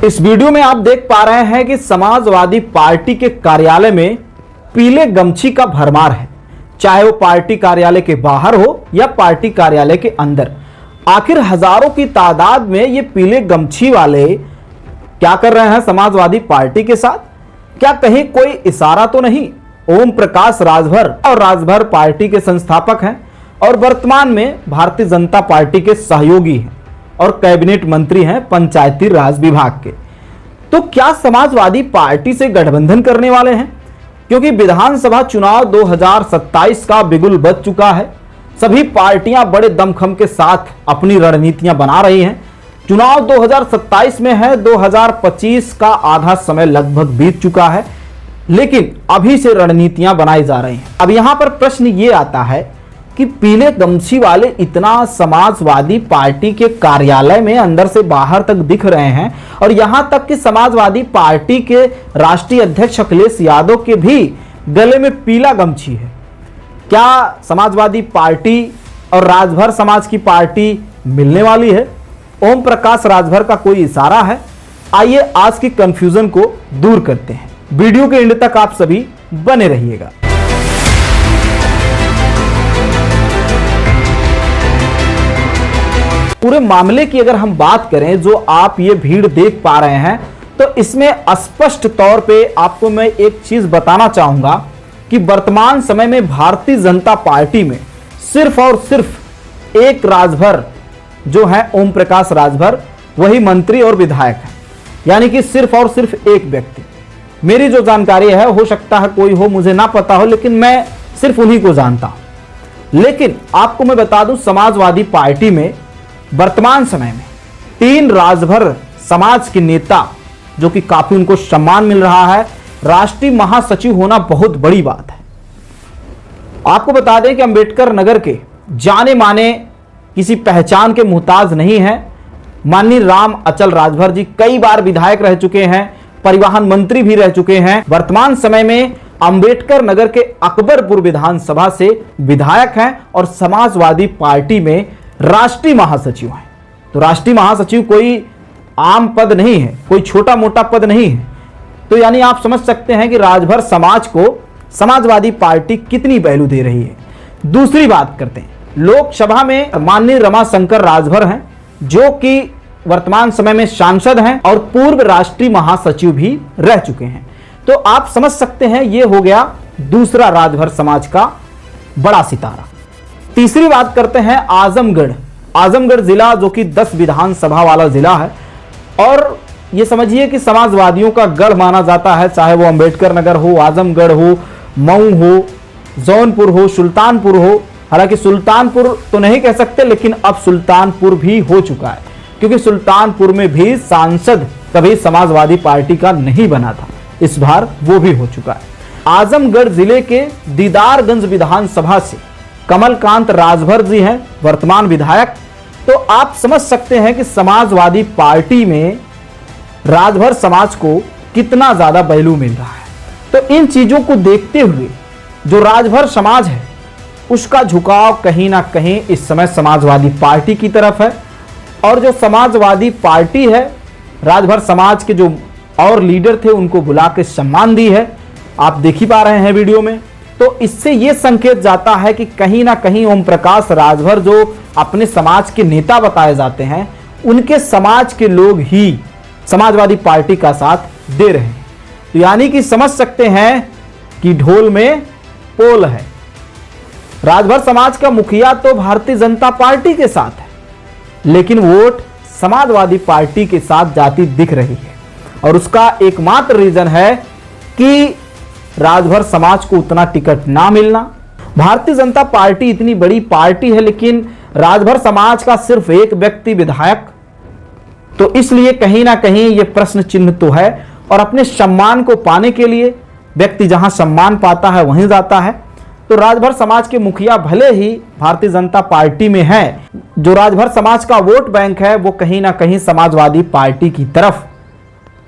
इस वीडियो में आप देख पा रहे हैं कि समाजवादी पार्टी के कार्यालय में पीले गमछी का भरमार है, चाहे वो पार्टी कार्यालय के बाहर हो या पार्टी कार्यालय के अंदर। आखिर हजारों की तादाद में ये पीले गमछी वाले क्या कर रहे हैं समाजवादी पार्टी के साथ? क्या कहीं कोई इशारा तो नहीं? ओम प्रकाश राजभर और राजभर पार्टी के संस्थापक हैं और वर्तमान में भारतीय जनता पार्टी के सहयोगी हैं और कैबिनेट मंत्री हैं पंचायती राज विभाग के। तो क्या समाजवादी पार्टी से गठबंधन करने वाले हैं? क्योंकि विधानसभा चुनाव 2027 का बिगुल बज चुका है। सभी पार्टियां बड़े दमखम के साथ अपनी रणनीतियां बना रही हैं। चुनाव 2027 में है, 2025 का आधा समय लगभग बीत चुका है, लेकिन अभी से रणनीतियां बनाई जा रही हैं। अब यहां पर प्रश्न ये आता है कि पीले गमछी वाले इतना समाजवादी पार्टी के कार्यालय में अंदर से बाहर तक दिख रहे हैं और यहां तक कि समाजवादी पार्टी के राष्ट्रीय अध्यक्ष अखिलेश यादव के भी गले में पीला गमछी है। क्या समाजवादी पार्टी और राजभर समाज की पार्टी मिलने वाली है? ओम प्रकाश राजभर का कोई इशारा है? आइए आज की कंफ्यूजन को दूर करते हैं। वीडियो के एंड तक आप सभी बने रहिएगा। पूरे मामले की अगर हम बात करें, जो आप ये भीड़ देख पा रहे हैं, तो इसमें स्पष्ट तौर पे आपको मैं एक चीज बताना चाहूंगा कि वर्तमान समय में भारतीय जनता पार्टी में सिर्फ और सिर्फ एक राजभर जो है ओम प्रकाश राजभर, वही मंत्री और विधायक है। यानी कि सिर्फ और सिर्फ एक व्यक्ति। मेरी जो जानकारी है, हो सकता है कोई हो मुझे ना पता हो, लेकिन मैं सिर्फ उन्हीं को जानता हूं। लेकिन आपको मैं बता दूं, समाजवादी पार्टी में वर्तमान समय में 3 राजभर समाज के नेता, जो कि काफी उनको सम्मान मिल रहा है, राष्ट्रीय महासचिव होना बहुत बड़ी बात है। आपको बता दें कि अंबेडकर नगर के जाने माने किसी पहचान के मुहताज नहीं है। माननीय राम अचल राजभर जी कई बार विधायक रह चुके हैं, परिवहन मंत्री भी रह चुके हैं। वर्तमान समय में अंबेडकर नगर के अकबरपुर विधानसभा से विधायक हैं और समाजवादी पार्टी में राष्ट्रीय महासचिव हैं। तो राष्ट्रीय महासचिव कोई आम पद नहीं है, कोई छोटा मोटा पद नहीं है। तो यानी आप समझ सकते हैं कि राजभर समाज को समाजवादी पार्टी कितनी वैल्यू दे रही है। दूसरी बात करते हैं, लोकसभा में माननीय रमाशंकर राजभर हैं, जो कि वर्तमान समय में सांसद हैं और पूर्व राष्ट्रीय महासचिव भी रह चुके हैं। तो आप समझ सकते हैं, ये हो गया दूसरा राजभर समाज का बड़ा सितारा। तीसरी बात करते हैं आजमगढ़ जिला, जो कि 10 विधानसभा वाला जिला है और ये समझिए कि समाजवादियों का गढ़ माना जाता है, चाहे वो अंबेडकर नगर हो, आजमगढ़ हो, मऊ हो, जौनपुर हो, सुल्तानपुर हो। हालांकि सुल्तानपुर तो नहीं कह सकते, लेकिन अब सुल्तानपुर भी हो चुका है, क्योंकि सुल्तानपुर में भी सांसद कभी समाजवादी पार्टी का नहीं बना था, इस बार वो भी हो चुका है। आजमगढ़ जिले के दीदारगंज विधानसभा से कमलकांत राजभर जी हैं वर्तमान विधायक। तो आप समझ सकते हैं कि समाजवादी पार्टी में राजभर समाज को कितना ज्यादा वैल्यू मिल रहा है। तो इन चीजों को देखते हुए जो राजभर समाज है, उसका झुकाव कहीं ना कहीं इस समय समाजवादी पार्टी की तरफ है। और जो समाजवादी पार्टी है, राजभर समाज के जो और लीडर थे, उनको बुला के सम्मान दी है, आप देख ही पा रहे हैं वीडियो में। तो इससे यह संकेत जाता है कि कहीं ना कहीं ओम प्रकाश राजभर, जो अपने समाज के नेता बताए जाते हैं, उनके समाज के लोग ही समाजवादी पार्टी का साथ दे रहे हैं। तो यानी कि समझ सकते हैं कि ढोल में पोल है। राजभर समाज का मुखिया तो भारतीय जनता पार्टी के साथ है, लेकिन वोट समाजवादी पार्टी के साथ जाती दिख रही है। और उसका एकमात्र रीजन है कि राजभर समाज को उतना टिकट ना मिलना। भारतीय जनता पार्टी इतनी बड़ी पार्टी है, लेकिन राजभर समाज का सिर्फ एक व्यक्ति विधायक। तो इसलिए कहीं ना कहीं ये प्रश्न चिन्ह तो है। और अपने सम्मान को पाने के लिए व्यक्ति जहां सम्मान पाता है वहीं जाता है। तो राजभर समाज के मुखिया भले ही भारतीय जनता पार्टी में है, जो राजभर समाज का वोट बैंक है वो कहीं ना कहीं समाजवादी पार्टी की तरफ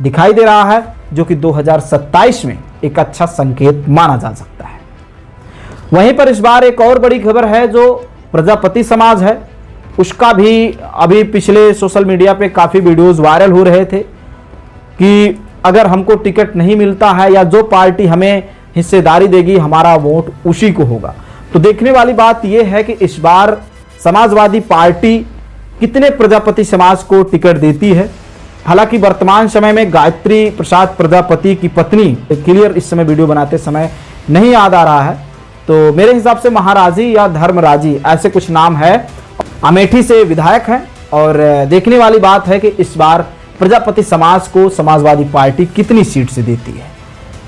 दिखाई दे रहा है, जो कि 2027 में एक अच्छा संकेत माना जा सकता है। वहीं पर इस बार एक और बड़ी खबर है, जो प्रजापति समाज है, उसका भी अभी पिछले सोशल मीडिया पे काफ़ी वीडियोस वायरल हो रहे थे कि अगर हमको टिकट नहीं मिलता है या जो पार्टी हमें हिस्सेदारी देगी हमारा वोट उसी को होगा। तो देखने वाली बात यह है कि इस बार समाजवादी पार्टी कितने प्रजापति समाज को टिकट देती है। हालांकि वर्तमान समय में गायत्री प्रसाद प्रजापति की पत्नी क्लियर इस समय वीडियो बनाते समय नहीं याद आ रहा है, तो मेरे हिसाब से महाराजी या धर्मराजी ऐसे कुछ नाम है, अमेठी से विधायक हैं। और देखने वाली बात है कि इस बार प्रजापति समाज को समाजवादी पार्टी कितनी सीट से देती है।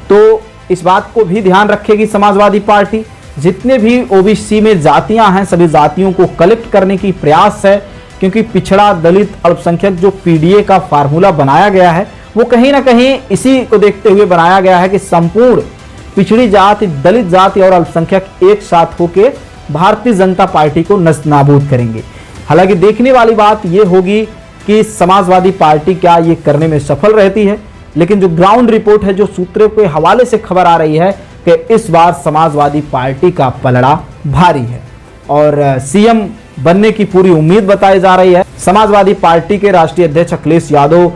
तो इस बात को भी ध्यान रखेगी समाजवादी पार्टी। जितने भी ओबीसी में जातियां हैं सभी जातियों को कलेक्ट करने की प्रयास है, क्योंकि पिछड़ा दलित अल्पसंख्यक जो पीडीए का फार्मूला बनाया गया है वो कहीं ना कहीं इसी को देखते हुए बनाया गया है कि संपूर्ण पिछड़ी जाति, दलित जाति और अल्पसंख्यक एक साथ होकर भारतीय जनता पार्टी को नस्तनाबूद करेंगे। हालांकि देखने वाली बात यह होगी कि समाजवादी पार्टी क्या ये करने में सफल रहती है, लेकिन जो ग्राउंड रिपोर्ट है, जो सूत्रों के हवाले से खबर आ रही है कि इस बार समाजवादी पार्टी का पलड़ा भारी है और सीएम बनने की पूरी उम्मीद बताई जा रही है। समाजवादी पार्टी के राष्ट्रीय अध्यक्ष अखिलेश यादव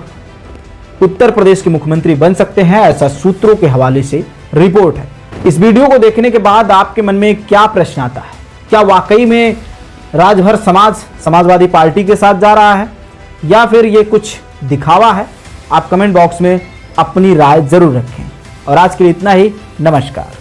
उत्तर प्रदेश के मुख्यमंत्री बन सकते हैं, ऐसा सूत्रों के हवाले से रिपोर्ट है। इस वीडियो को देखने के बाद आपके मन में क्या प्रश्न आता है? क्या वाकई में राजभर समाज समाजवादी पार्टी के साथ जा रहा है या फिर ये कुछ दिखावा है? आप कमेंट बॉक्स में अपनी राय जरूर रखें। और आज के लिए इतना ही। नमस्कार।